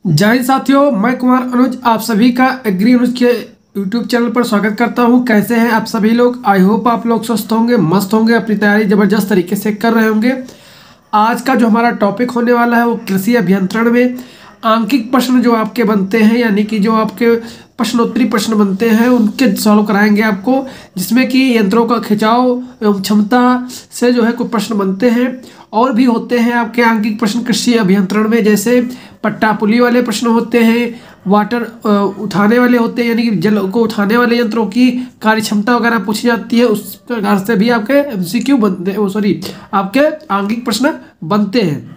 जय हिंद साथियों, मैं कुमार अनुज आप सभी का एग्री अनुज के यूट्यूब चैनल पर स्वागत करता हूं। कैसे हैं आप सभी लोग? आई होप आप लोग स्वस्थ होंगे, मस्त होंगे, अपनी तैयारी ज़बरदस्त तरीके से कर रहे होंगे। आज का जो हमारा टॉपिक होने वाला है वो कृषि अभियंत्रण में आंकिक प्रश्न जो आपके बनते हैं, यानी कि जो आपके प्रश्नोत्तरी प्रश्न बनते हैं उनके सॉल्व कराएंगे आपको, जिसमें कि यंत्रों का खिंचाव एवं क्षमता से जो है कुछ प्रश्न बनते हैं। और भी होते हैं आपके आंकिक प्रश्न कृषि अभियंत्रण में, जैसे पट्टा पुली वाले प्रश्न होते हैं, वाटर उठाने वाले होते हैं, यानी कि जल को उठाने वाले यंत्रों की कार्य क्षमता वगैरह पूछी जाती है। उस प्रकार से भी आपके एमसीक्यू बनते हैं, सॉरी आपके आंकिक प्रश्न बनते हैं।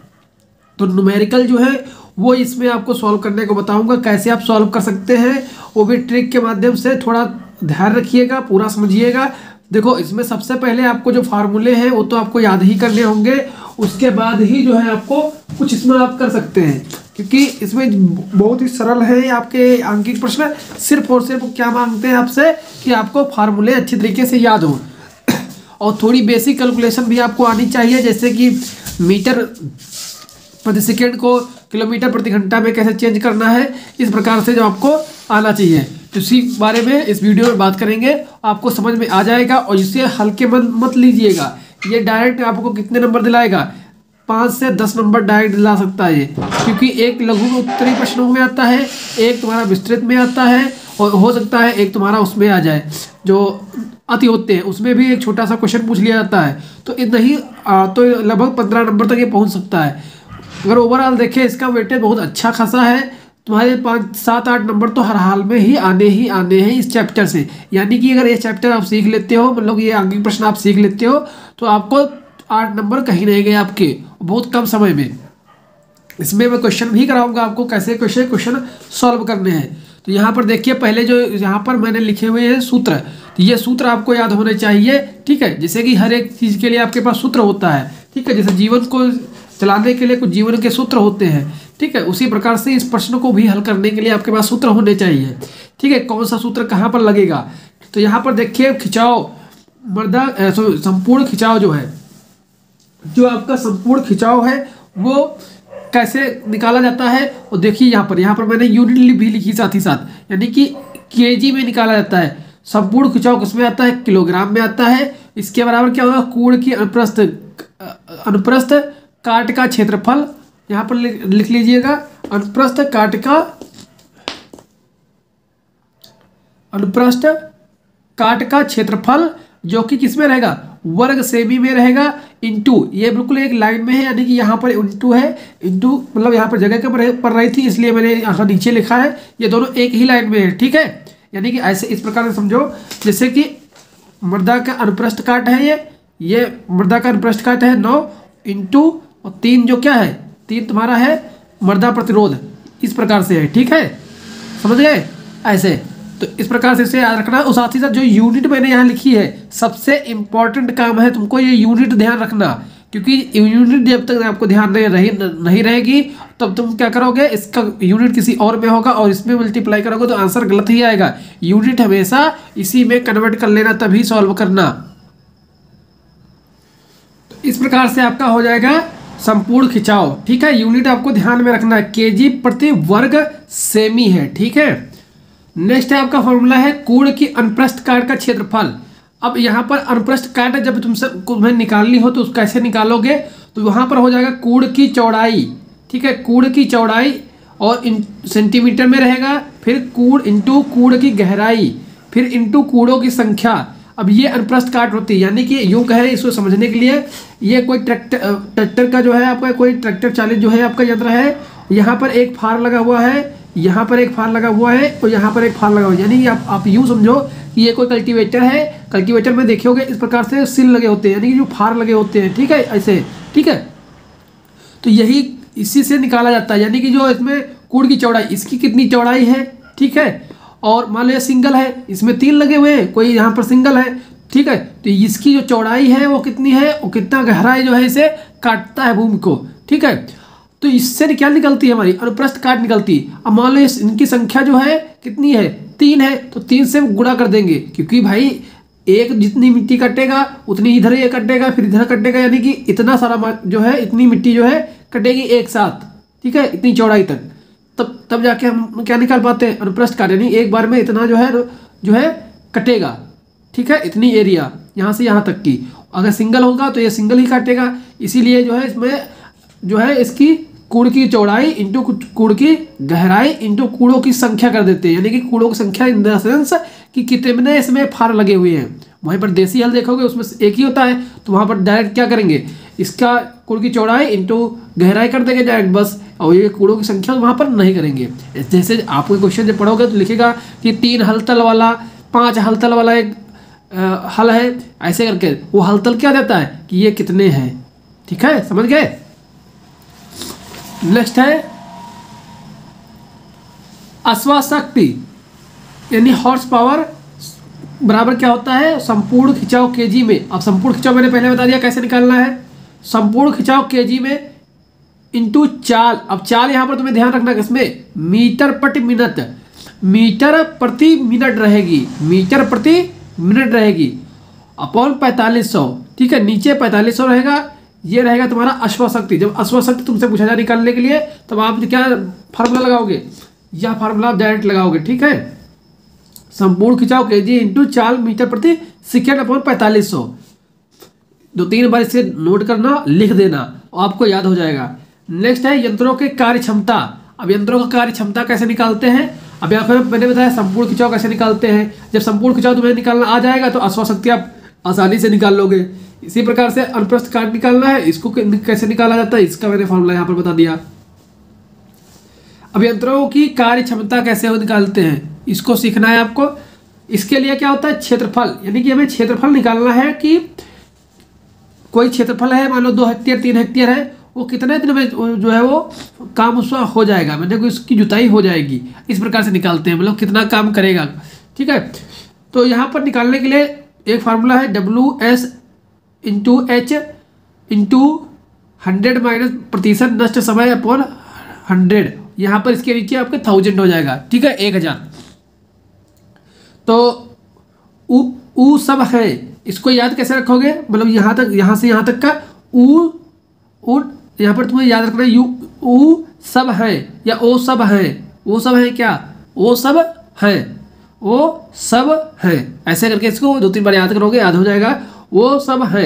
तो न्यूमेरिकल जो है वो इसमें आपको सॉल्व करने को बताऊंगा, कैसे आप सॉल्व कर सकते हैं, वो भी ट्रिक के माध्यम से। थोड़ा ध्यान रखिएगा, पूरा समझिएगा। देखो, इसमें सबसे पहले आपको जो फार्मूले हैं वो तो आपको याद ही करने होंगे, उसके बाद ही जो है आपको कुछ इसमें आप कर सकते हैं, क्योंकि इसमें बहुत ही सरल है आपके आंकिक प्रश्न। सिर्फ और सिर्फ क्या मांगते हैं आपसे कि आपको फार्मूले अच्छी तरीके से याद हो और थोड़ी बेसिक कैलकुलेशन भी आपको आनी चाहिए, जैसे कि मीटर प्रति सेकेंड को किलोमीटर प्रति घंटा में कैसे चेंज करना है, इस प्रकार से जो आपको आना चाहिए। तो इसी बारे में इस वीडियो में बात करेंगे, आपको समझ में आ जाएगा। और इसे हल्के मत लीजिएगा, ये डायरेक्ट आपको कितने नंबर दिलाएगा? 5 से 10 नंबर डायरेक्ट दिला सकता है ये, क्योंकि एक लघु उत्तरी प्रश्नों में आता है, एक तुम्हारा विस्तृत में आता है, और हो सकता है एक तुम्हारा उसमें आ जाए जो अति होते हैं, उसमें भी एक छोटा सा क्वेश्चन पूछ लिया जाता है। तो नहीं तो लगभग 15 नंबर तक ये पहुँच सकता है। अगर ओवरऑल देखें, इसका वेटेज बहुत अच्छा खासा है। तुम्हारे 5, 7, 8 नंबर तो हर हाल में ही आने हैं इस चैप्टर से। यानी कि अगर ये चैप्टर आप सीख लेते हो, मतलब ये आंकिक प्रश्न आप सीख लेते हो, तो आपको 8 नंबर कहीं नहीं गए आपके, बहुत कम समय में। इसमें मैं क्वेश्चन भी कराऊंगा आपको, कैसे क्वेश्चन सॉल्व करने हैं। तो यहाँ पर देखिए, पहले जो यहाँ पर मैंने लिखे हुए हैं सूत्र, तो ये सूत्र आपको याद होने चाहिए, ठीक है। जैसे कि हर एक चीज़ के लिए आपके पास सूत्र होता है, ठीक है। जैसे जीवन को चलाने के लिए कुछ जीवन के सूत्र होते हैं, ठीक है। उसी प्रकार से इस प्रश्न को भी हल करने के लिए आपके पास सूत्र होने चाहिए, ठीक है। कौन सा सूत्र कहाँ पर लगेगा? तो यहाँ पर देखिए, खिंचाव संपूर्ण खिंचाव जो है, जो आपका संपूर्ण खिंचाव है वो कैसे निकाला जाता है। और देखिए यहाँ पर मैंने यूनिट भी लिखी साथ ही साथ, यानी कि केजी में निकाला जाता है। संपूर्ण खिंचाव किसमें आता है? किलोग्राम में आता है। इसके बराबर क्या होगा? कोण की अनुप्रस्थ काट का क्षेत्रफल, यहाँ पर लिख लीजिएगा, अनुप्रस्थ काट का क्षेत्रफल, जो कि किसमें रहेगा? वर्ग सेमी में रहेगा, इंटू, ये बिल्कुल एक लाइन में है, यानी कि यहाँ पर इंटू है, इंटू मतलब यहाँ पर जगह के पर रही थी, इसलिए मैंने यहाँ नीचे लिखा है। ये दोनों एक ही लाइन में है, ठीक है। यानी कि ऐसे इस प्रकार से समझो, जैसे कि मृदा का अनुप्रस्थ काट है, ये मृदा का अनुप्रस्थ काट है 9 इंटू और 3 जो क्या है? 3 तुम्हारा है मृदा प्रतिरोध, इस प्रकार से है, ठीक है। समझ गए? ऐसे तो इस प्रकार से इसे याद रखना। और साथ ही साथ जो यूनिट मैंने यहाँ लिखी है, सबसे इम्पॉर्टेंट काम है तुमको ये यूनिट ध्यान रखना, क्योंकि यूनिट जब तक आपको ध्यान नहीं रहेगी तब तुम क्या करोगे, इसका यूनिट किसी और में होगा और इसमें मल्टीप्लाई करोगे तो आंसर गलत ही आएगा। यूनिट हमेशा इसी में कन्वर्ट कर लेना, तभी सॉल्व करना। तो इस प्रकार से आपका हो जाएगा संपूर्ण खिंचाव, ठीक है। यूनिट आपको ध्यान में रखना है, केजी प्रति वर्ग सेमी है, ठीक है। नेक्स्ट है आपका फॉर्मूला है कोण की अनुप्रस्थ काट का क्षेत्रफल। अब यहाँ पर अनुप्रस्थ काट जब तुम्हें निकालनी हो तो उसको कैसे निकालोगे? तो वहाँ पर हो जाएगा कोण की चौड़ाई, ठीक है। कोण की चौड़ाई और सेंटीमीटर में रहेगा, फिर कोण इंटू कोण की गहराई, फिर इंटू कोणों की संख्या। अब ये अनुप्रस्थ काट होती है, यानी कि यूँ कहे इसको समझने के लिए, ये कोई ट्रैक्टर का जो है आपका, कोई ट्रैक्टर चालित जो है आपका यंत्र है, यहाँ पर एक फार लगा हुआ है, यहाँ पर एक फार लगा हुआ है और यहाँ पर एक फार लगा हुआ है। यानी आप यूँ समझो कि ये कोई कल्टीवेटर है, कल्टीवेटर में देखोगे इस प्रकार से सिल लगे होते हैं, यानी कि जो फार लगे होते हैं, ठीक है, ऐसे, ठीक है। तो यही इसी से निकाला जाता है, यानी कि जो इसमें कोण की चौड़ाई, इसकी कितनी चौड़ाई है, ठीक है। और मान लो सिंगल है, इसमें 3 लगे हुए हैं, कोई यहाँ पर सिंगल है, ठीक है। तो इसकी जो चौड़ाई है वो कितनी है, और कितना गहराई जो है इसे काटता है भूमि को, ठीक है। तो इससे क्या निकलती है? हमारी अनुप्रस्थ काट निकलती है। अब मान लो इनकी संख्या जो है कितनी है? 3 है, तो 3 से गुणा कर देंगे, क्योंकि भाई एक जितनी मिट्टी कटेगा उतनी इधर ये कटेगा, फिर इधर कटेगा, यानी कि इतना सारा जो है, इतनी मिट्टी जो है कटेगी एक साथ, ठीक है, इतनी चौड़ाई तक। तब तब जाके हम क्या निकाल पाते हैं, अनुप्रस्थ काट, यानी एक बार में इतना जो है कटेगा, ठीक है, इतनी एरिया यहाँ से यहाँ तक की। अगर सिंगल होगा तो ये सिंगल ही काटेगा, इसीलिए जो है इसमें जो है इसकी कूड़ की चौड़ाई इंटू कूड़ की गहराई इंटू कूड़ों की संख्या कर देते हैं, यानी कि कूड़ों की संख्या इन द सेंस कि कितने इसमें फार लगे हुए हैं। वहीं पर देसी हल देखोगे उसमें एक ही होता है, तो वहाँ पर डायरेक्ट क्या करेंगे, इसका कूड़ की चौड़ाई इंटू गहराई कर देंगे डायरेक्ट बस, और ये कूड़ों की संख्या वहाँ पर नहीं करेंगे। जैसे आपको क्वेश्चन जब पढ़ोगे तो लिखेगा कि 3 हलतल वाला 5 हलतल वाला एक हल है, ऐसे करके वो हलतल क्या देता है कि ये कितने हैं, ठीक है, समझ गए। नेक्स्ट है अश्वाशक्ति, यानी हॉर्स पावर बराबर क्या होता है, संपूर्ण खिंचाव केजी में। अब संपूर्ण खिंचाव मैंने पहले बता दिया कैसे निकालना है, संपूर्ण खिंचाव केजी में इंटू चाल। अब चाल यहाँ पर तुम्हें ध्यान रखना किसमें, मीटर प्रति मिनट, मीटर प्रति मिनट रहेगी, मीटर प्रति मिनट रहेगी अपॉन 4500, ठीक है, नीचे 4500 रहेगा, ये रहेगा तुम्हारा अश्वशक्ति। जब अश्वशक्ति तुमसे पूछा जाए निकालने के लिए तब आप क्या फार्मूला लगाओगे, यह फार्मूला आप डायरेक्ट लगाओगे, ठीक है, संपूर्ण खिंचाव केजी इंटू चाल मीटर प्रति सेकेंड अपॉन 4500। 2-3 बार इसे नोट करना, लिख देना, आपको याद हो जाएगा। नेक्स्ट है यंत्रों की कार्य क्षमता। अब यंत्रों का कार्य क्षमता कैसे निकालते हैं, अब यहाँ पर मैंने बताया संपूर्ण खिंचाव कैसे निकालते हैं। जब संपूर्ण खिंचाव तुम्हें निकालना आ जाएगा तो अश्वशक्ति आप आसानी से निकाल लोगे। इसी प्रकार से अनुप्रस्थ काट निकालना है, इसको कैसे निकाला जाता है, इसका मैंने फॉर्मूला यहाँ पर बता दिया। अब यंत्रों की कार्य क्षमता कैसे निकालते हैं, इसको सीखना है आपको। इसके लिए क्या होता है, क्षेत्रफल, यानी कि हमें क्षेत्रफल निकालना है कि कोई क्षेत्रफल है, मान लो 2 हेक्टेयर 3 हेक्टेयर है, वो कितने दिन में जो है वो काम उसका हो जाएगा, मतलब उसकी जुताई हो जाएगी, इस प्रकार से निकालते हैं, मतलब कितना काम करेगा, ठीक है। तो यहाँ पर निकालने के लिए एक फार्मूला है WS into H into 100 minus प्रतिशत नष्ट समय अपॉन 100, यहाँ पर इसके नीचे आपके 1000 हो जाएगा, ठीक है, 1000। तो ऊ सब है, इसको याद कैसे रखोगे, मतलब यहाँ तक, यहाँ से यहाँ तक का ऊ यहाँ पर तुम्हें याद रखना है ऊ सब है या ओ सब है, वो सब है क्या, वो सब है, वो सब है, ऐसे करके इसको 2-3 बार याद करोगे, याद हो जाएगा, वो सब है।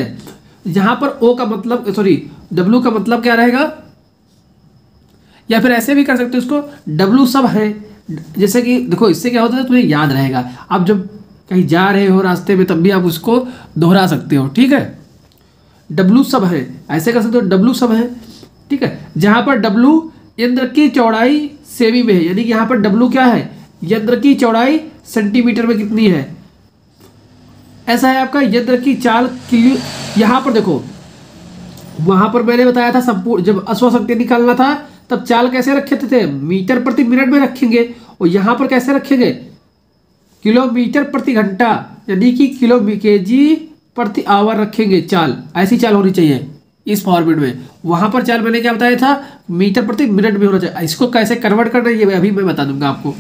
यहाँ पर ओ का मतलब, सॉरी W का मतलब क्या रहेगा, या फिर ऐसे भी कर सकते हो इसको, W सब है। जैसे कि देखो इससे क्या होता है, तुम्हें याद रहेगा, आप जब कहीं जा रहे हो रास्ते में तब भी आप उसको दोहरा सकते हो, ठीक है। W सब है, ऐसे कर सकते हो, W सब है, ठीक है। जहाँ पर W यंत्र की चौड़ाई सेमी में है, यानी कि यहाँ पर W क्या है, यंत्र की चौड़ाई सेंटीमीटर में कितनी है, ऐसा है आपका यंत्र की चाल किलो। यहाँ पर देखो, वहाँ पर मैंने बताया था संपूर्ण, जब अश्वशक्ति निकालना था तब चाल कैसे रखे थे, मीटर प्रति मिनट में रखेंगे, और यहाँ पर कैसे रखेंगे, किलोमीटर प्रति घंटा, यानी कि kg प्रति आवर रखेंगे चाल, ऐसी चाल होनी चाहिए इस फॉर्मेट में। वहां पर चाल मैंने क्या बताया था, मीटर प्रति मिनट में होना चाहिए। इसको कैसे कन्वर्ट करना है ये अभी मैं बता दूंगा आपको।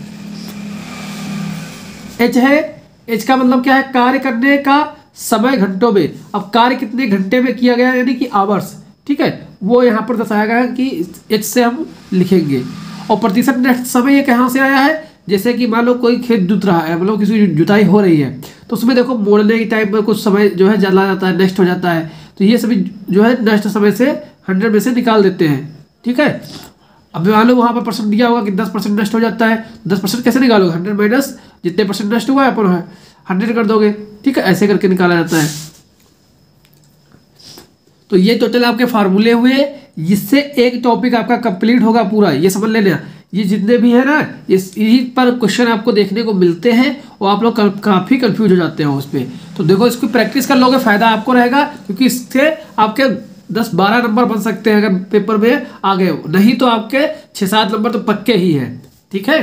H है, H का मतलब क्या है, कार्य करने का समय घंटों में। अब कार्य कितने घंटे में किया गया, यानी कि आवर्स, ठीक है, वो यहाँ पर दर्शाया गया कि H से हम लिखेंगे। और प्रतिशत नष्ट समय ये कहाँ से आया है, जैसे कि मान लो कोई खेत जुत रहा है, मतलब किसी जुताई हो रही है, तो उसमें देखो मोड़ने के टाइम में कुछ समय जो है जला जाता है, नष्ट हो जाता है, तो ये सभी जो है नष्ट समय से 100 में से निकाल देते हैं, ठीक है। अब मान लो वहाँ पर परसेंट दिया होगा कि 10% नष्ट हो जाता है, 10% कैसे निकालोगे, 100 माइनस जितने परसेंट नष्ट हुआ है अपन 100 कर दोगे, ठीक है, ऐसे करके निकाला जाता है। तो ये टोटल आपके फार्मूले हुए, इससे एक टॉपिक आपका कंप्लीट होगा पूरा, ये समझ लेना। ये जितने भी है ना, इसी पर क्वेश्चन आपको देखने को मिलते हैं और आप लोग काफ़ी कंफ्यूज हो जाते हैं उस पर। तो देखो इसको प्रैक्टिस कर लोगे, फायदा आपको रहेगा, क्योंकि इससे आपके 10-12 नंबर बन सकते हैं अगर पेपर में आ गए, नहीं तो आपके 6-7 नंबर तो पक्के ही है, ठीक है।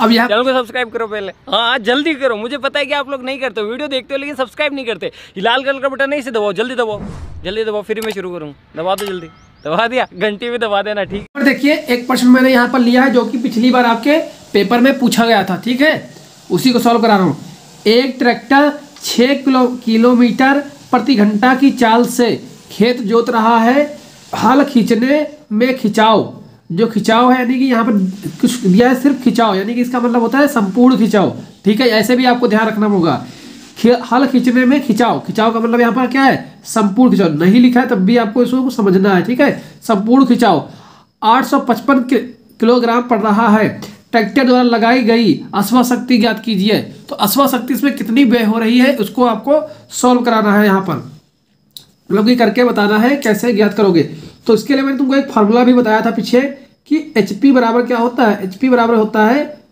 अब यहाँ चैनल को सब्सक्राइब करो पहले, हाँ जल्दी करो, मुझे पता है कि आप लोग नहीं करते हो, वीडियो देखते हो लेकिन सब्सक्राइब नहीं करते। लाल कलर का बटन नहीं से दबाओ, जल्दी दबाओ, जल्दी दबाओ, फिर मैं शुरू करूँ, दबा दो जल्दी, दबा दिया, घंटी भी दबा देना, ठीक है। देखिए एक क्वेश्चन मैंने यहाँ पर लिया है जो कि पिछली बार आपके पेपर में पूछा गया था, ठीक है, उसी को सॉल्व करा रहा हूँ। एक ट्रैक्टर 6 किलोमीटर प्रति घंटा की चाल से खेत जोत रहा है, हल खींचने में खिंचाव जो खिंचाव है, यानी कि यहाँ पर कुछ दिया है सिर्फ खिंचाव, यानी कि इसका मतलब होता है संपूर्ण खिंचाव। ठीक है, ऐसे भी आपको ध्यान रखना होगा। हल खींचने में खिंचाव, खिंचाव का मतलब यहाँ पर क्या है, संपूर्ण खिंचाव। नहीं लिखा है तब भी आपको इसको समझना है। ठीक है, संपूर्ण खिंचाव 855 किलोग्राम पड़ रहा है। ट्रैक्टर द्वारा लगाई गई अश्व शक्ति ज्ञात कीजिए। तो अश्व शक्ति इसमें कितनी व्यय हो रही है उसको आपको सॉल्व कराना है, यहाँ पर मतलब कि करके बताना है कैसे ज्ञात करोगे। तो इसके लिए मैंने तुमको एक फार्मूला भी बताया था पीछे कि HP बराबर क्या होता है, HP बराबर होता है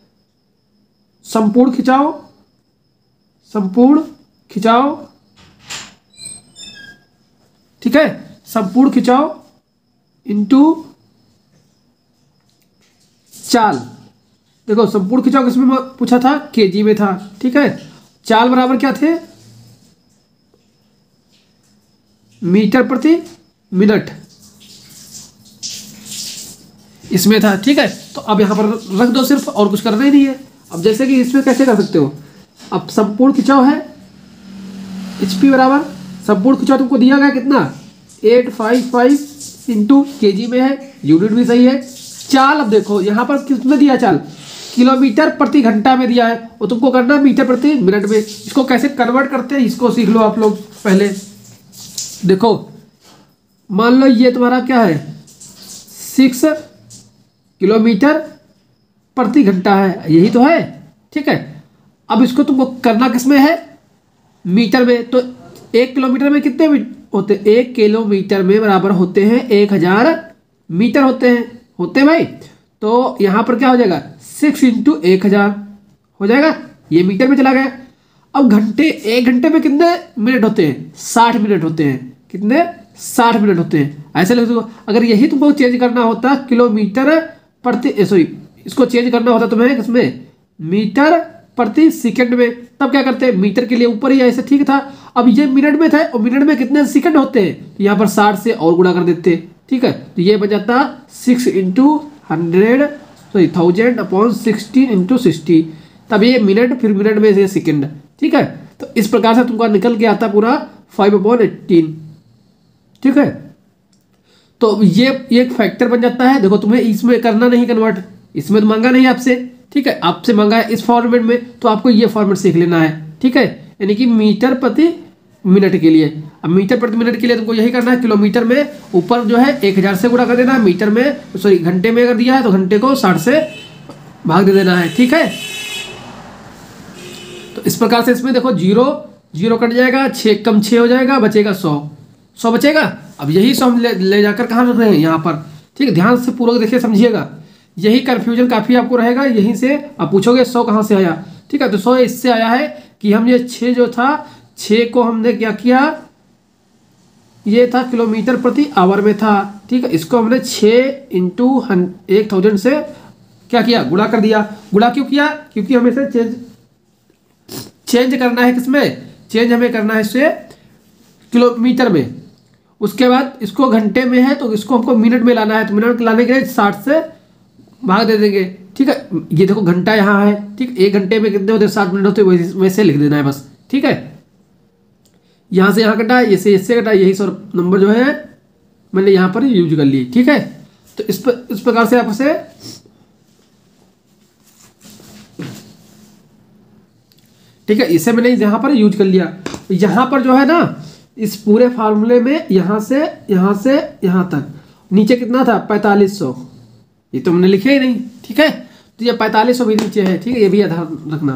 संपूर्ण खिंचाव, संपूर्ण खिंचाव। ठीक है, संपूर्ण खिंचाव इनटू चाल। देखो संपूर्ण खिंचाव किसमें पूछा था, केजी में था। ठीक है, चाल बराबर क्या थे, मीटर प्रति मिनट इसमें था। ठीक है, तो अब यहां पर रख दो सिर्फ, और कुछ करना ही नहीं है। अब जैसे कि इसमें कैसे कर सकते हो, अब संपूर्ण खिंचाव है HP बराबर संपूर्ण खिंचाव तुमको दिया गया कितना 855 इंटू केजी में है, यूनिट भी सही है। चाल अब देखो यहाँ पर किसमें दिया चाल, किलोमीटर प्रति घंटा में दिया है, और तुमको करना है मीटर प्रति मिनट में। इसको कैसे कन्वर्ट करते हैं इसको सीख लो आप लोग पहले। देखो मान लो ये तुम्हारा क्या है 6 किलोमीटर प्रति घंटा है, यही तो है। ठीक है, अब इसको तुमको करना किसमें है, मीटर में। तो 1 किलोमीटर में कितने होते, 1 किलोमीटर में बराबर होते हैं 1000 मीटर होते हैं भाई। तो यहाँ पर क्या हो जाएगा 6 इंटू 1000 हो जाएगा, ये मीटर में चला गया। अब घंटे, 1 घंटे में कितने मिनट होते हैं, 60 मिनट होते हैं। कितने, 60 मिनट होते हैं। ऐसे लिख दो। अगर यही तुमको चेंज करना होता किलोमीटर प्रति, सॉरी इसको चेंज करना होता तुम्हें किसमें, मीटर प्रति सेकंड में, तब क्या करते हैं मीटर के लिए ऊपर ही ऐसे ठीक था। अब ये मिनट में था, और मिनट में कितने सेकंड होते हैं, तो यहाँ पर 60 से और गुणा कर देते। ठीक है, तो ये बन जाता 6 इंटू 100 सॉरी 1000 अपॉन 16 इंटू 60, तब ये मिनट, फिर मिनट में से सेकंड। ठीक है, तो इस प्रकार से तुमको निकल के आता पूरा 5/18। ठीक है, तो ये एक फैक्टर बन जाता है। देखो तुम्हें इसमें करना नहीं कन्वर्ट, इसमें तो मांगा नहीं आपसे। ठीक है, आपसे मांगा है इस फॉर्मेट में, तो आपको ये फॉर्मेट सीख लेना है। ठीक है, यानी कि मीटर प्रति मिनट के लिए। अब मीटर प्रति मिनट के लिए तुमको यही करना है, किलोमीटर में ऊपर जो है 1000 से गुणा कर देना है, मीटर में सॉरी घंटे में अगर दिया है तो घंटे को 60 से भाग दे देना है। ठीक है, तो इस प्रकार से इसमें देखो 0 0 कट जाएगा, 6 कम 6 हो जाएगा, बचेगा 100 बचेगा। अब यही 100 हम ले जाकर कहाँ रख रहे हैं, यहाँ पर। ठीक है, ध्यान से पूरा देखिए समझिएगा, यही कन्फ्यूजन काफ़ी आपको रहेगा। यहीं से आप पूछोगे 100 कहाँ से आया। ठीक है, तो 100 इससे आया है कि हम ये 6 जो था, 6 को हमने क्या किया, ये था किलोमीटर प्रति आवर में था। ठीक है, इसको हमने 6 इंटू 1000 से क्या किया, गुणा कर दिया। गुणा क्यों किया, क्योंकि हमें से चेंज करना है किसमें, चेंज हमें करना है इससे किलोमीटर में। उसके बाद इसको घंटे में है तो इसको हमको मिनट में लाना है, तो मिनट लाने के लिए 60 से भाग दे देंगे। ठीक है, ये देखो घंटा यहाँ है। ठीक, 1 घंटे में कितने होते हैं, 60 मिनट होते हैं, वैसे लिख देना है बस। ठीक है, यहाँ से यहाँ कटा, इससे इससे कटा, यही सब नंबर जो है मैंने यहाँ पर यूज कर लिए। ठीक है, तो इस प्रकार से आपसे ठीक है, इसे मैंने यहाँ पर यूज कर लिया। यहाँ पर जो है ना, इस पूरे फार्मूले में यहाँ से यहाँ तक नीचे कितना था 4500, ये तो हमने लिखे ही नहीं। ठीक है, तो ये 4500 भी नीचे है। ठीक है, ये भी ध्यान रखना।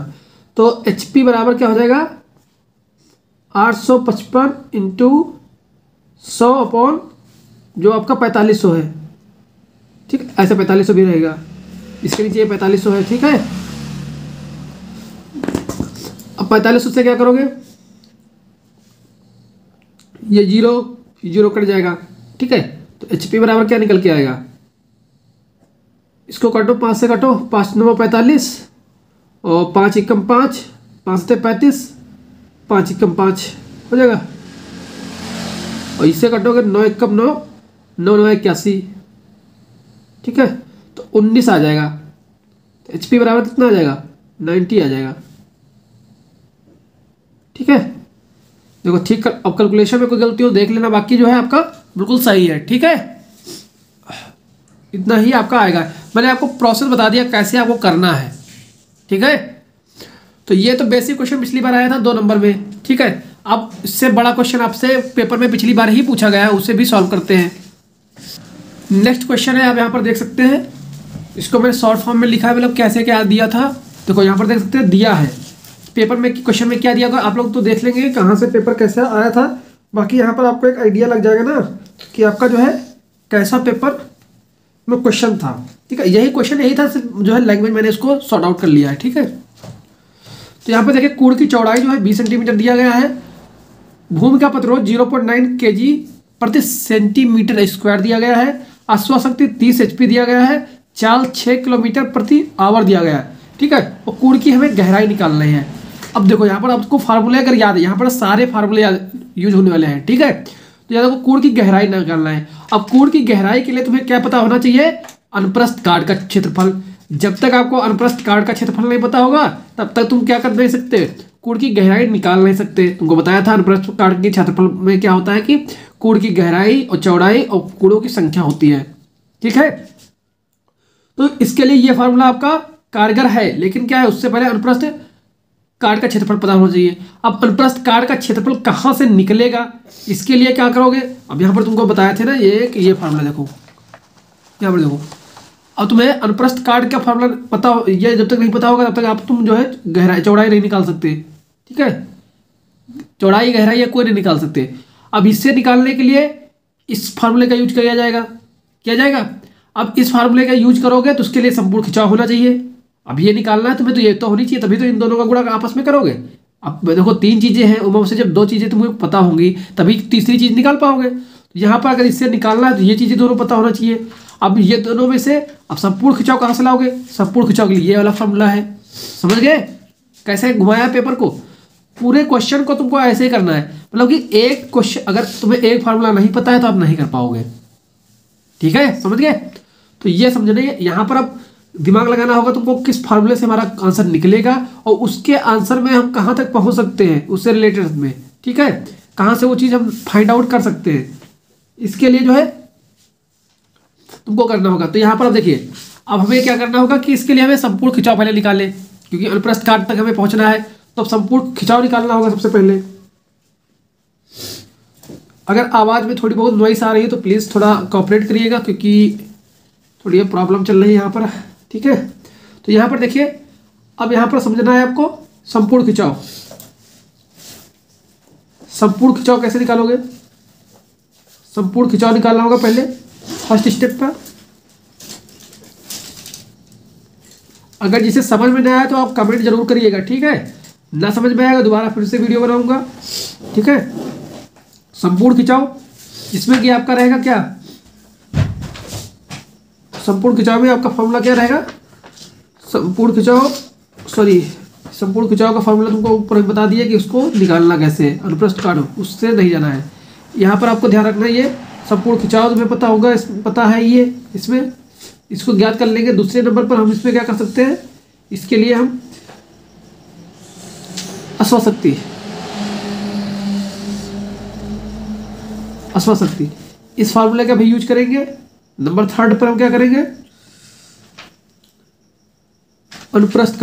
तो HP बराबर क्या हो जाएगा 855 इंटू 100 अपॉन जो आपका 4500 है। ठीक है, ऐसे 4500 भी रहेगा, इसके नीचे ये 4500 है। ठीक है, अब 4500 से क्या करोगे, ये 0 कट जाएगा। ठीक है, तो HP बराबर क्या निकल के आएगा, इसको काटो, 5 से काटो, 5 9 45 और 5 एकम 5, 5 से 35, 5 एकम 5 हो जाएगा। और इससे काटोगे 9 एकम 9, 9 9 81। ठीक है, तो 19 आ जाएगा। तो HP बराबर कितना आ जाएगा 90 आ जाएगा। ठीक है, देखो ठीक, अब कैलकुलेशन में कोई गलती हो देख लेना, बाकी जो है आपका बिल्कुल सही है। ठीक है, इतना ही आपका आएगा। मैंने आपको प्रोसेस बता दिया कैसे आपको करना है, ठीक है। तो ये तो बेसिक क्वेश्चन पिछली बार आया था 2 नंबर में, ठीक है। अब इससे बड़ा क्वेश्चन आपसे पेपर में पिछली बार ही पूछा गया है, उसे भी सॉल्व करते हैं। नेक्स्ट क्वेश्चन है, आप यहाँ पर देख सकते हैं, इसको मैंने शॉर्ट फॉर्म में लिखा है, मतलब कैसे क्या दिया था। देखो यहाँ पर देख सकते हैं दिया है पेपर में, क्वेश्चन में क्या दिया होगा आप लोग तो देख लेंगे कहाँ से पेपर कैसा आया था। बाकी यहाँ पर आपको एक आइडिया लग जाएगा ना कि आपका जो है कैसा पेपर में क्वेश्चन था, ठीक है। यही क्वेश्चन यही था, जो है लैंग्वेज मैंने इसको सॉर्ट आउट कर लिया है, ठीक है। तो यहाँ पर देखिए कूड़ की चौड़ाई जो है 20 सेंटीमीटर दिया गया है, भूमि का प्रतिरोध 0.9 kg प्रति सेंटीमीटर स्क्वायर दिया गया है, अश्व शक्ति 30 HP दिया गया है, चाल 6 किलोमीटर प्रति आवर दिया गया है, ठीक है। और कूड़ की हमें गहराई निकालनी है। अब देखो यहाँ पर आपको फार्मूले अगर याद है, यहाँ पर सारे फार्मूले यूज होने वाले हैं, ठीक है। तो यहाँ देखो कूड़ की गहराई निकालना है। अब कूड़ की गहराई के लिए तुम्हें क्या पता होना चाहिए, अनुप्रस्थ काट का क्षेत्रफल। जब तक आपको अनुप्रस्थ काट का क्षेत्रफल नहीं पता होगा तब तक तुम क्या कर नहीं सकते, कूड़ की गहराई निकाल नहीं सकते। तुमको बताया था अनुप्रस्थ काट के क्षेत्रफल में क्या होता है कि कूड़ की गहराई और चौड़ाई और कूड़ों की संख्या होती है, ठीक है। तो इसके लिए ये फार्मूला आपका कारगर है, लेकिन क्या है उससे पहले अनुप्रस्थ काट का क्षेत्रफल पता होना चाहिए। अब अनुप्रस्थ काट का क्षेत्रफल कहाँ से निकलेगा, इसके लिए क्या करोगे, अब यहाँ पर तुमको बताया थे ना ये फार्मूला देखो, यहाँ पर देखो। अब तुम्हें अनुप्रस्थ काट का फार्मूला पता हो, ये जब तक नहीं पता होगा तब तक आप तुम जो है गहराई चौड़ाई नहीं निकाल सकते, ठीक है। चौड़ाई गहराई या कोई नहीं निकाल सकते। अब इससे निकालने के लिए इस फार्मूले का यूज किया जाएगा। अब इस फार्मूले का यूज करोगे तो उसके लिए संपूर्ण खिंचाव होना चाहिए। अब ये निकालना है तुम्हें तो ये तो होनी चाहिए, तभी तो इन दोनों का गुणा आपस में करोगे। अब देखो 3 चीजें हैं, उनमें से जब 2 चीजें तुम्हें पता होंगी तभी तीसरी चीज निकाल पाओगे। तो यहाँ पर अगर इससे निकालना है तो ये चीजें दोनों पता होना चाहिए। अब ये दोनों में से अब संपूर्ण खिंचाव कहाँ से लाओगे, संपूर्ण खिंचाव के लिए ये वाला फार्मूला है। समझ गए कैसे घुमाया पेपर को, पूरे क्वेश्चन को तुमको ऐसे ही करना है। मतलब कि एक क्वेश्चन अगर तुम्हें एक फार्मूला नहीं पता है तो आप नहीं कर पाओगे, ठीक है, समझ गए। तो ये समझने यहाँ पर अब दिमाग लगाना होगा तुमको किस फार्मूले से हमारा आंसर निकलेगा और उसके आंसर में हम कहाँ तक पहुँच सकते हैं उससे रिलेटेड में, ठीक है। कहाँ से वो चीज़ हम फाइंड आउट कर सकते हैं, इसके लिए जो है तुमको करना होगा। तो यहाँ पर अब देखिए अब हमें क्या करना होगा कि इसके लिए हमें संपूर्ण खिंचाव पहले निकालें, क्योंकि अनुप्रस्थ काट तक हमें पहुँचना है। तो अब संपूर्ण खिंचाव निकालना होगा सबसे पहले। अगर आवाज़ में थोड़ी बहुत नॉइस आ रही है तो प्लीज़ थोड़ा कोऑपरेट करिएगा, क्योंकि थोड़ी प्रॉब्लम चल रही है यहाँ पर, ठीक है। तो यहाँ पर देखिए अब यहाँ पर समझना है आपको संपूर्ण खिंचाव। संपूर्ण खिंचाव कैसे निकालोगे, संपूर्ण खिंचाव निकालना होगा पहले फर्स्ट स्टेप पर। अगर जिसे समझ में ना आया तो आप कमेंट जरूर करिएगा, ठीक है। ना समझ में आएगा दोबारा फिर से वीडियो बनाऊंगा, ठीक है। संपूर्ण खिंचाव इसमें कि आपका रहेगा क्या, संपूर्ण खिंचाव में आपका फॉर्मूला क्या रहेगा, संपूर्ण खिंचाव का फॉर्मूला तुमको ऊपर बता दिया कि उसको निकालना कैसे, अनुप्रस्थ काट उससे नहीं जाना है। यहाँ पर आपको ध्यान रखना है ये संपूर्ण खिंचाव तुम्हें पता होगा, पता है ये, इसमें इसको ज्ञात कर लेंगे। दूसरे नंबर पर हम इसमें क्या कर सकते हैं, इसके लिए हम अश्वशक्ति इस फार्मूले का भी यूज करेंगे। नंबर 3 पर हम क्या करेंगे, अनुप्रस्थ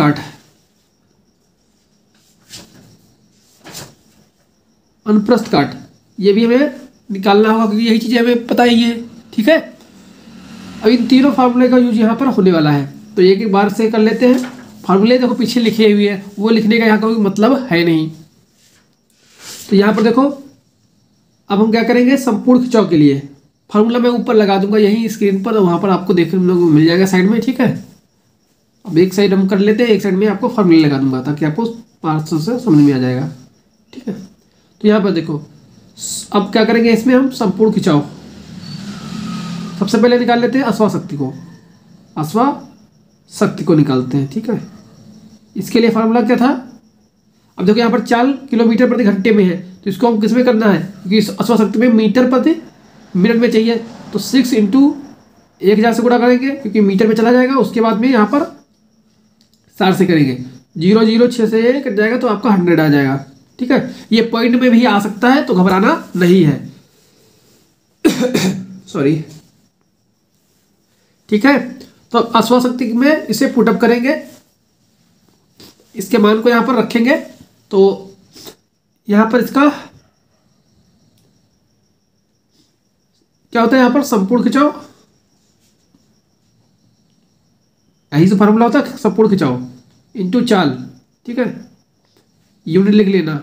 काट। ये भी हमें निकालना होगा क्योंकि यही चीजें हमें पता ही है, ठीक है। अब इन तीनों फार्मूले का यूज यहाँ पर होने वाला है, तो एक एक बार से कर लेते हैं। फार्मूले देखो पीछे लिखे हुए हैं, वो लिखने का यहाँ कोई मतलब है नहीं। तो यहाँ पर देखो अब हम क्या करेंगे, संपूर्ण खिंचाव के लिए फार्मूला मैं ऊपर लगा दूंगा यही स्क्रीन पर, वहाँ पर आपको देखने को मिल जाएगा साइड में, ठीक है। अब एक साइड हम कर लेते हैं, एक साइड में आपको फार्मूला लगा दूंगा ताकि आपको पार्ट से समझ में आ जाएगा, ठीक है। तो यहाँ पर देखो अब क्या करेंगे, इसमें हम संपूर्ण खिंचाव सबसे पहले निकाल लेते हैं अश्वशक्ति को निकालते हैं, ठीक है। इसके लिए फार्मूला क्या था, अब देखो यहाँ पर 4 किलोमीटर प्रति घंटे में है, तो इसको हम किस में करना है, क्योंकि अश्वशक्ति में मीटर प्रति मिनट में चाहिए, तो 6 × 1000 से गुणा करेंगे क्योंकि मीटर में चला जाएगा। उसके बाद में यहाँ पर 4 से करेंगे, 006 से कट जाएगा तो आपका 100 आ जाएगा, ठीक है। ये पॉइंट में भी आ सकता है तो घबराना नहीं है सॉरी, ठीक है। तो अश्वाशक्ति में इसे पुटअप करेंगे, इसके मान को यहाँ पर रखेंगे। तो यहाँ पर इसका क्या होता है, यहाँ पर संपूर्ण खिंचाव, यही से फार्मूला होता है संपूर्ण खिंचाव इनटू चाल, ठीक है। यूनिट लिख लेना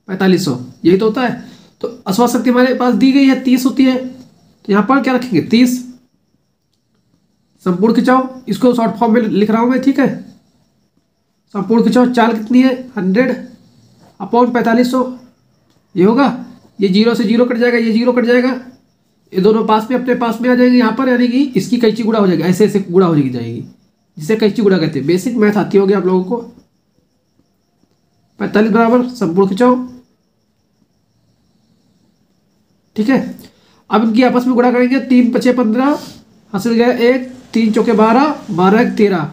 4500, यही तो होता है। तो अश्वाशक्ति हमारे पास दी गई है 30 होती है, तो यहाँ पर क्या रखेंगे 30 संपूर्ण खिंचाव, इसको शॉर्ट फॉर्म में लिख रहा हूँ मैं, ठीक है। संपूर्ण खिंचाव चाल कितनी है 100 अपॉन 4500, ये होगा, ये 0 से 0 कट जाएगा, ये 0 कट जाएगा, ये दोनों पास में अपने पास में आ जाएंगे यहाँ पर, यानी कि इसकी कैंची गुणा हो जाएगी, ऐसे ऐसे गुणा हो जाएगी, जिसे कैंची गुणा कहते हैं। बेसिक मैथ आती होगी आप लोगों को। 45 बराबर संपूर्ण खिंचाव, ठीक है। अब इनकी आपस में गुणा करेंगे, 3 × 5 = 15, हासिल गया 1, 3 × 4 = 12, 12 × 1 = 13,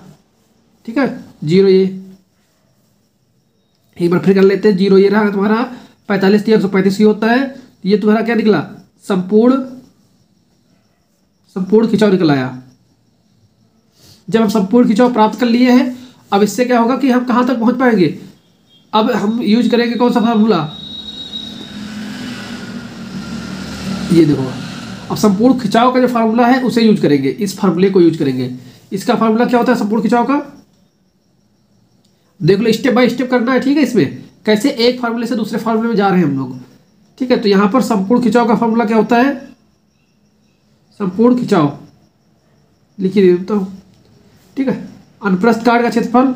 ठीक है। 0 ये एक बार फिर कर लेते हैं, 0 ये रहा तुम्हारा, 45 × 135 ये होता है। ये तुम्हारा क्या निकला, संपूर्ण खिंचाव निकल आया। जब हम संपूर्ण खिंचाव प्राप्त कर लिए हैं, अब इससे क्या होगा कि हम कहां तक पहुंच पाएंगे। अब हम यूज करेंगे कौन सा फार्मूला, ये देखो, अब संपूर्ण खिंचाव का जो फार्मूला है उसे यूज करेंगे, इस फार्मूले को यूज करेंगे। इसका फार्मूला क्या होता है संपूर्ण खिंचाव का, देख लो, स्टेप बाय स्टेप करना है, ठीक है। इसमें कैसे एक फार्मूले से दूसरे फार्मूले में जा रहे हैं हम लोग, ठीक है। तो यहां पर संपूर्ण खिंचाव का फार्मूला क्या होता है, संपूर्ण खिंचाव लिखिए देता हूं, ठीक है। अनुप्रस्थ काट का क्षेत्रफल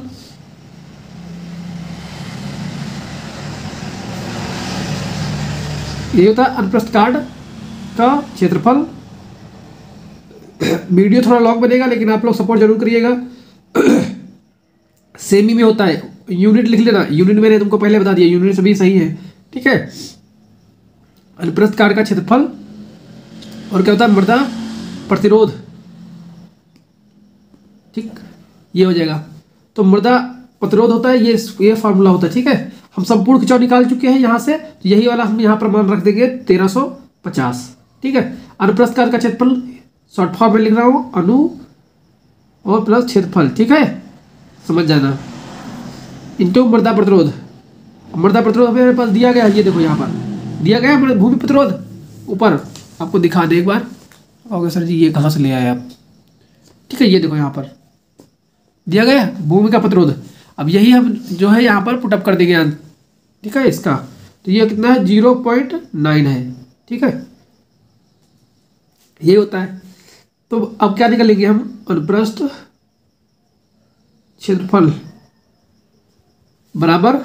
ये होता है, अनुप्रस्थ काट का क्षेत्रफल। वीडियो थोड़ा लॉन्ग बनेगा, लेकिन आप लोग सपोर्ट जरूर करिएगा। सेमी में होता है, यूनिट लिख लेना, यूनिट मैंने तुमको पहले बता दिया, यूनिट सभी सही है, ठीक है। अनुप्रस्थ काट का क्षेत्रफल, और क्या होता है मृदा प्रतिरोध, ठीक, ये हो जाएगा। तो मृदा प्रतिरोध होता है, ये फार्मूला होता है, ठीक है। हम संपूर्ण खिंचाव निकाल चुके हैं यहाँ से, तो यही वाला हम यहाँ पर मान रख देंगे 1350, ठीक है। अनुप्रस्थ काट का क्षेत्रफल शॉर्ट फॉर्म में लिख रहा हूँ, अनु और प्लस क्षेत्रफल, ठीक है, समझ जाना, इंटू मृदा प्रतिरोध। मृदा प्रतिरोध मेरे पास दिया गया है, ये देखो यहाँ पर दिया गया है भूमि प्रतिरोध, ऊपर आपको दिखा दे एक बार। ओके सर जी, ये कहाँ से ले आए आप, ठीक है, ये देखो यहाँ पर दिया गया है भूमि का प्रतिरोध। अब यही हम जो है यहाँ पर पुटअप कर देंगे, ठीक है, इसका। तो ये कितना है 0.9 है, ठीक है, ये होता है। तो अब क्या निकालेंगे हम, अनुप्रस्थ क्षेत्रफल बराबर,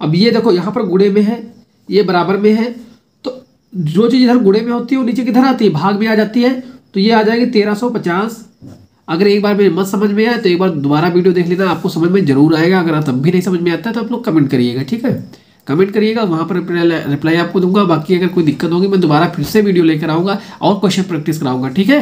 अब ये देखो यहाँ पर गुणे में है, ये बराबर में है, तो जो चीज़ इधर गुणे में होती है वो नीचे किधर आती है, भाग में आ जाती है। तो ये आ जाएगी 1350। अगर एक बार में मत समझ में आए तो एक बार दोबारा वीडियो देख लेना, आपको समझ में जरूर आएगा। अगर तब भी नहीं समझ में आता है तो आप लोग कमेंट करिएगा, ठीक है, कमेंट करिएगा, वहाँ पर रिप्लाई आपको दूंगा। बाकी अगर कोई दिक्कत होगी मैं दोबारा फिर से वीडियो लेकर आऊँगा और क्वेश्चन प्रैक्टिस कराऊंगा, ठीक है।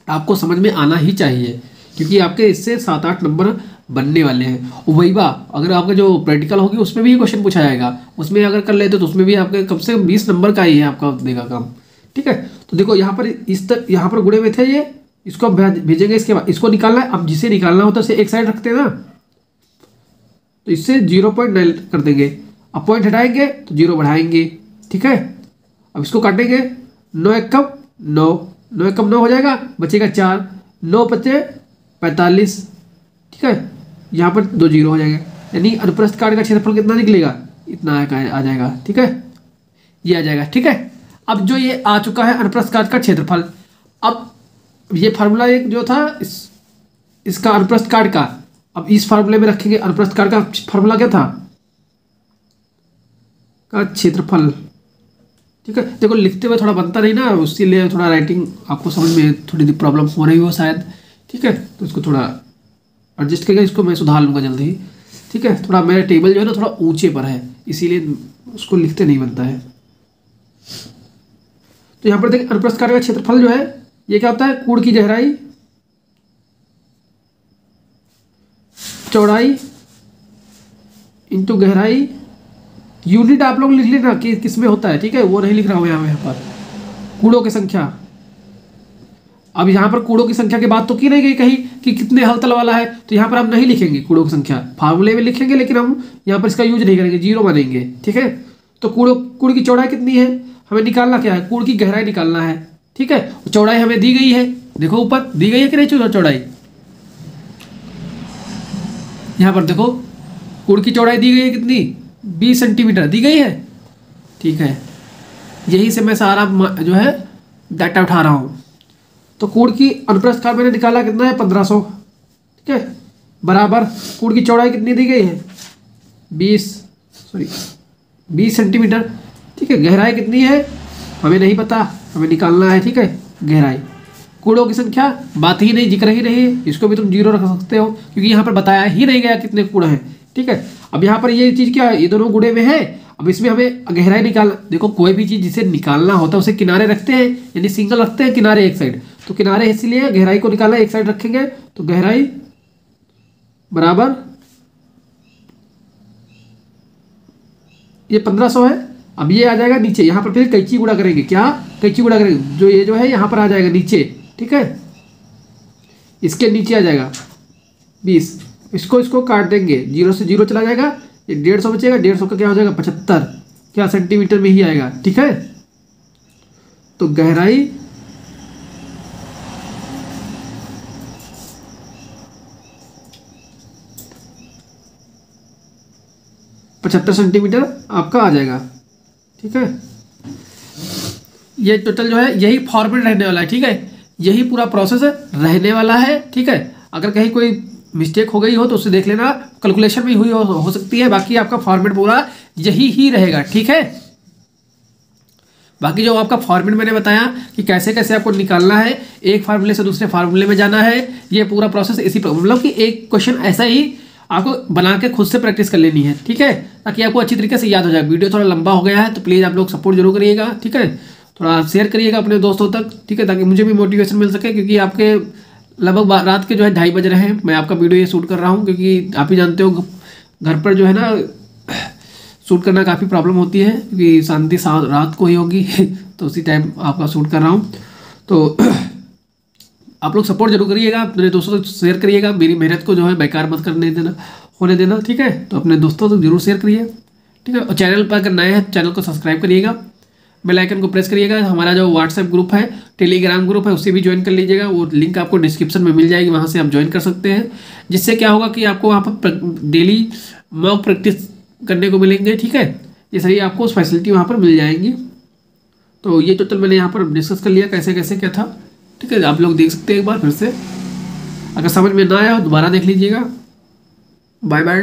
आपको समझ में आना ही चाहिए, क्योंकि आपके इससे 7-8 नंबर बनने वाले हैं। वही बात, अगर आपका जो प्रैक्टिकल होगी उसमें भी क्वेश्चन पूछा जाएगा, उसमें अगर कर लेते तो उसमें भी आपके कम से कम 20 नंबर का ही है आपका देगा काम, ठीक है। तो देखो यहाँ पर इस तक यहाँ पर गुणे में थे ये, इसको भेजेंगे, इसके बाद इसको निकालना है। अब जिसे निकालना होता है उसे एक साइड रखते हैं ना, तो इससे 0.9 कर देंगे। अब पॉइंट हटाएंगे तो 0 बढ़ाएंगे, ठीक है। अब इसको काटेंगे, 9 एकम 9, 9 एकम 9 हो जाएगा, बचेगा 4, 9 × 5 = 45, ठीक है। यहाँ पर 2 0 हो जाएगा, यानी अनुप्रस्थ काट का क्षेत्रफल कितना निकलेगा, इतना आ जाएगा, ठीक है, ये आ जाएगा, ठीक है। अब जो ये आ चुका है अनुप्रस्थ काट का क्षेत्रफल, अब ये फार्मूला एक जो था इसका अनुप्रस्थ काट का, अब इस फार्मूले में रखेंगे। अनुप्रस्थ काट का फार्मूला क्या था, का क्षेत्रफल, ठीक है। देखो लिखते हुए थोड़ा बनता नहीं ना, उसके लिए थोड़ा राइटिंग आपको समझ में थोड़ी प्रॉब्लम हो रही हो शायद, ठीक है। तो इसको थोड़ा एडजस्ट करिएगा, इसको मैं सुधार लूँगा जल्दी ही, ठीक है। थोड़ा मेरा टेबल जो है ना थोड़ा ऊंचे पर है, इसीलिए उसको लिखते नहीं बनता है। तो यहाँ पर देखिए अनुप्रस्थ काट का क्षेत्रफल जो है ये क्या होता है, कूड़ की गहराई, चौड़ाई इंटू गहराई। यूनिट आप लोग लिख लेना कि किस में होता है, ठीक है, वो नहीं लिख रहा हूँ यहाँ पर। कूड़ों की संख्या अब यहाँ पर कूड़ों की संख्या की बात तो की नहीं गई कहीं कि कितने हल तल वाला है, तो यहाँ पर हम नहीं लिखेंगे कूड़ों की संख्या, फार्मूले में लिखेंगे लेकिन हम यहाँ पर इसका यूज नहीं करेंगे, जीरो मानेंगे। ठीक है, तो कूड़ की चौड़ाई कितनी है, हमें निकालना क्या है, कूड़ की गहराई निकालना है। ठीक है, चौड़ाई हमें दी गई है, देखो ऊपर दी गई है कि नहीं चौड़ाई, यहाँ पर देखो कूड़ की चौड़ाई दी गई है कितनी, 20 सेंटीमीटर दी गई है। ठीक है, यही से मैं सारा जो है डाटा उठा रहा हूँ। तो कूड़ की अनुप्रस्थ काट मैंने निकाला कितना है, 1500। ठीक है, बराबर कूड़ की चौड़ाई कितनी दी गई है, 20 सेंटीमीटर। ठीक है, गहराई कितनी है हमें नहीं पता, हमें निकालना है। ठीक है, गहराई, कूड़ों की संख्या बात ही नहीं, जिक्र ही नहीं, इसको भी तुम जीरो रख सकते हो क्योंकि यहाँ पर बताया ही नहीं गया कितने कूड़ हैं। ठीक है, अब यहाँ पर ये चीज़ क्या है, ये दोनों गुड़े में है, अब इसमें हमें गहराई निकालना। देखो कोई भी चीज़ जिसे निकालना होता है उसे किनारे रखते हैं, यानी सिंगल रखते हैं किनारे एक साइड, तो किनारे इसलिए गहराई को निकालना एक साइड रखेंगे, तो गहराई बराबर ये 1500 है। अब ये आ जाएगा नीचे, यहाँ पर फिर कैंची गुणा करेंगे, क्या कैंची गुणा करेंगे, जो ये जो है यहाँ पर आ जाएगा नीचे। ठीक है, इसके नीचे आ जाएगा 20, इसको काट देंगे, 0 से 0 चला जाएगा, ये 150 बचेगा, 150 का क्या हो जाएगा 75, क्या सेंटीमीटर में ही आएगा। ठीक है, तो गहराई पचहत्तर सेंटीमीटर आपका आ जाएगा। ठीक है, ये टोटल जो है यही फॉर्मेट रहने वाला है। ठीक है, यही पूरा प्रोसेस रहने वाला है। ठीक है, अगर कहीं कोई मिस्टेक हो गई हो तो उसे देख लेना, कैलकुलेशन में हुई हो सकती है, बाकी आपका फॉर्मेट पूरा यही ही रहेगा। ठीक है, बाकी जो आपका फॉर्मेट मैंने बताया कि कैसे कैसे आपको निकालना है, एक फार्मूले से दूसरे फार्मूले में जाना है, ये पूरा प्रोसेस इसी मतलब कि एक क्वेश्चन ऐसा ही आपको बना के खुद से प्रैक्टिस कर लेनी है। ठीक है, ताकि आपको अच्छी तरीके से याद हो जाए। वीडियो थोड़ा लंबा हो गया है तो प्लीज़ आप लोग सपोर्ट जरूर करिएगा। ठीक है, थोड़ा शेयर करिएगा अपने दोस्तों तक। ठीक है, ताकि मुझे भी मोटिवेशन मिल सके, क्योंकि आपके लगभग रात के जो है 2:30 बज रहे हैं, मैं आपका वीडियो ये शूट कर रहा हूँ, क्योंकि आप ही जानते हो घर पर जो है ना शूट करना काफ़ी प्रॉब्लम होती है, क्योंकि शांति रात को ही होगी तो उसी टाइम आपका शूट कर रहा हूँ। तो आप लोग सपोर्ट जरूर करिएगा, अपने दोस्तों तक शेयर करिएगा, मेरी मेहनत को जो है बेकार मत होने देना। ठीक है, तो अपने दोस्तों तक जरूर शेयर करिए। ठीक है, और चैनल पर अगर नए हैं चैनल को सब्सक्राइब करिएगा, बेल आइकन को प्रेस करिएगा। हमारा जो व्हाट्सएप ग्रुप है, टेलीग्राम ग्रुप है, उससे भी ज्वाइन कर लीजिएगा, वो लिंक आपको डिस्क्रिप्शन में मिल जाएगी, वहाँ से आप ज्वाइन कर सकते हैं। जिससे क्या होगा कि आपको वहाँ पर डेली मॉक प्रैक्टिस करने को मिलेंगे। ठीक है, ये सही आपको उस फैसिलिटी वहाँ पर मिल जाएंगी। तो ये टोटल मैंने यहाँ पर डिस्कस कर लिया कैसे कैसे क्या था। ठीक है, आप लोग देख सकते हैं एक बार फिर से, अगर समझ में ना आया हो दोबारा देख लीजिएगा। Bye bye.